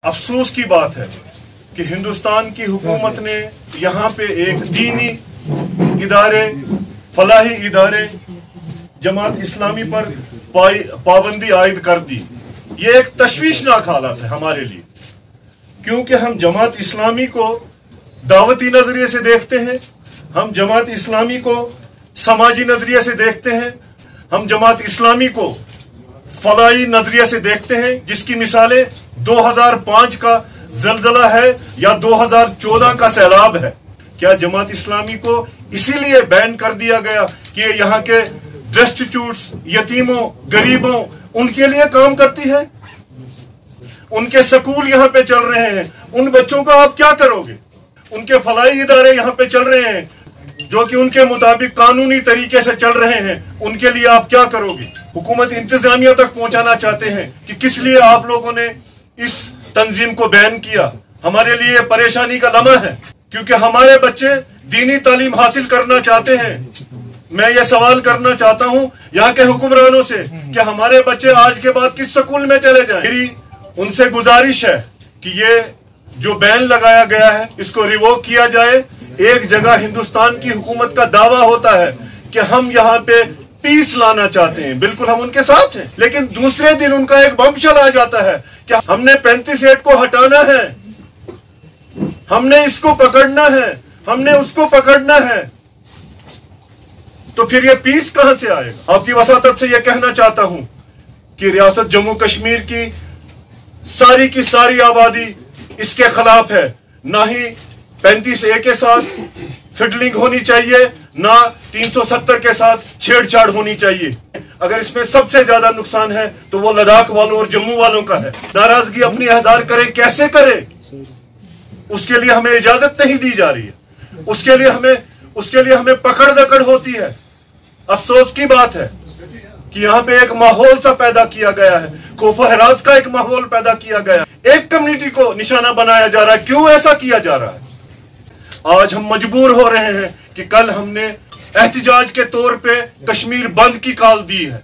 अफसोस की बात है कि हिंदुस्तान की हुकूमत ने यहाँ पे एक दीनी इदारे, फलाही इदारे, जमात इस्लामी पर पाबंदी आयद कर दी। ये एक तशवीशनाक हालत है हमारे लिए, क्योंकि हम जमात इस्लामी को दावती नजरिए से देखते हैं, हम जमात इस्लामी को समाजी नजरिए से देखते हैं, हम जमात इस्लामी को फलाही नजरिए से देखते हैं, जिसकी मिसालें 2005 का जलजला है या 2014 का सैलाब है। क्या जमात इस्लामी को इसीलिए बैन कर दिया गया कि यहाँ के डेस्टिट्यूट्स, यतीमों, गरीबों, उनके लिए काम करती है? उनके स्कूल यहाँ पे चल रहे हैं, उन बच्चों का आप क्या करोगे? उनके फलाही इदारे यहाँ पे चल रहे हैं जो कि उनके मुताबिक कानूनी तरीके से चल रहे हैं, उनके लिए आप क्या करोगे? हुकूमत इंतजामिया तक पहुंचाना चाहते हैं कि किस लिए आप लोगों ने इस तंजीम को बैन किया। हमारे लिए परेशानी का लम्हा है, क्योंकि हमारे बच्चे दीनी तालीम हासिल करना चाहते हैं। मैं ये सवाल करना चाहता हूँ यहाँ के हुक्मरानों से कि हमारे बच्चे आज के बाद किस स्कूल में चले जाएं। मेरी उनसे गुजारिश है कि ये जो बैन लगाया गया है इसको रिवोक किया जाए। एक जगह हिंदुस्तान की हुकूमत का दावा होता है कि हम यहाँ पे पीस लाना चाहते हैं, बिल्कुल हम उनके साथ हैं, लेकिन दूसरे दिन उनका एक बमशल आ जाता है कि हमने 35 एक्ट को हटाना है, हमने इसको पकड़ना है, हमने उसको पकड़ना है। तो फिर ये पीस कहां से आएगा? आपकी वसातत से यह कहना चाहता हूं कि रियासत जम्मू कश्मीर की सारी आबादी इसके खिलाफ है। ना ही 35A के साथ फिडलिंग होनी चाहिए, ना 370 के साथ छेड़छाड़ होनी चाहिए। अगर इसमें सबसे ज्यादा नुकसान है तो वो लद्दाख वालों और जम्मू वालों का है। नाराजगी अपनी इजहार करें, कैसे करें? उसके लिए हमें इजाजत नहीं दी जा रही है। उसके लिए हमें पकड़ दकड़ होती है। अफसोस की बात है कि यहाँ पे एक माहौल सा पैदा किया गया है, खौफ हरास का एक माहौल पैदा किया गया है। एक कम्युनिटी को निशाना बनाया जा रहा है। क्यों ऐसा किया जा रहा है? आज हम मजबूर हो रहे हैं कि कल हमने एहतिजाज के तौर पे कश्मीर बंद की कॉल दी है।